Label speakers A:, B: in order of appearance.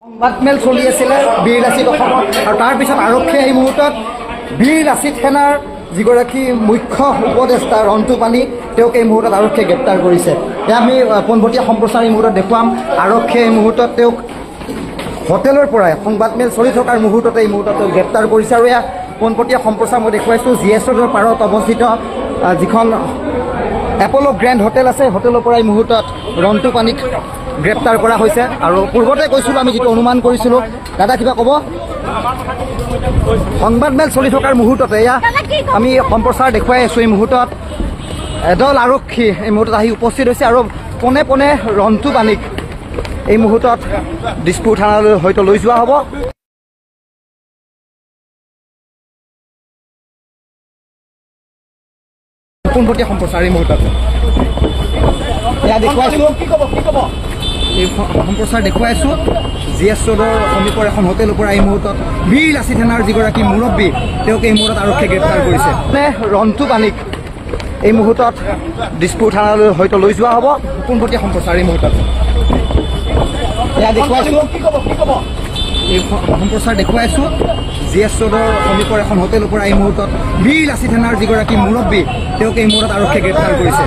A: সংবাদমেল চলি আছিলে বীৰ লাচিত অসমত আৰু তাৰ পিছত আৰক্ষীয়ে এই মুহূৰ্তত বীৰ লাচিত সেনাৰ যিগৰাকী মুখ্য উপদেষ্টা ৰন্তু পানী তেওঁক এই মুহূৰ্তত আৰক্ষীয়ে গ্ৰেপ্তাৰ কৰিছে। এয়া আমি পোনপটীয়া সম্প্ৰচাৰ এই মুহূৰ্তত দেখুৱাম। আৰক্ষীয়ে এই মুহূৰ্তত তেওঁক হোটেলৰ পৰাই সংবাদমেল চলি থকাৰ মুহূৰ্ততে এই মুহূৰ্তত তেওঁক গ্ৰেপ্তাৰ কৰিছে আৰু এয়া পোনপটীয়া সম্প্ৰচাৰ মই দেখুৱাইছোঁ GS ৰোডৰ পাৰত অৱস্থিত যিখন এপ'ল' গ্ৰেণ্ড হোটেল আছে, হোটেলৰ পৰা এই মুহূৰ্তত ৰন্তু পানীক গ্ৰেপ্তাৰ কৰা হৈছে। আৰু পূৰ্বতে কৈছিলোঁ আমি যিটো অনুমান কৰিছিলোঁ, দাদা কিবা ক'ব? সংবাদমেল চলি থকাৰ মুহূৰ্ততে এয়া আমি সম্প্ৰচাৰ দেখুৱাই আছোঁ। এই মুহূৰ্তত এদল আৰক্ষী এই মুহূৰ্তত আহি উপস্থিত হৈছে আৰু পোনে পোনে ৰন্তু পানীক এই মুহূৰ্তত দিছপুৰ থানালৈ হয়তো লৈ যোৱা হ'ব। পোনপটীয়া সম্প্ৰচাৰ এই মুহূৰ্তত এয়া দেখুৱাইছোঁ, এই সম্প্ৰচাৰ দেখুৱাইছোঁ GS ৰোডৰ সমীপৰ এখন হোটেলৰ পৰা এই মুহূৰ্তত বীৰ লাচিত সেনাৰ যিগৰাকী মুৰব্বী তেওঁক এই মুহূৰ্তত আৰক্ষীয়ে গ্ৰেপ্তাৰ কৰিছে। ৰন্তু পানীক এই মুহূৰ্তত দিছপুৰ থানালৈ হয়তো লৈ যোৱা হ'ব। পোনপটীয়া সম্প্ৰচাৰ এই মুহূৰ্তত এয়া দেখুৱাইছোঁ, এই সম্প্ৰচাৰ দেখুৱাইছোঁ GS ৰোডৰ সমীপৰ এখন হোটেলৰ পৰা এই মুহূৰ্তত বীৰ লাচিত সেনাৰ যিগৰাকী মুৰব্বী তেওঁক এই মুহূৰ্তত আৰক্ষীয়ে গ্ৰেপ্তাৰ কৰিছে।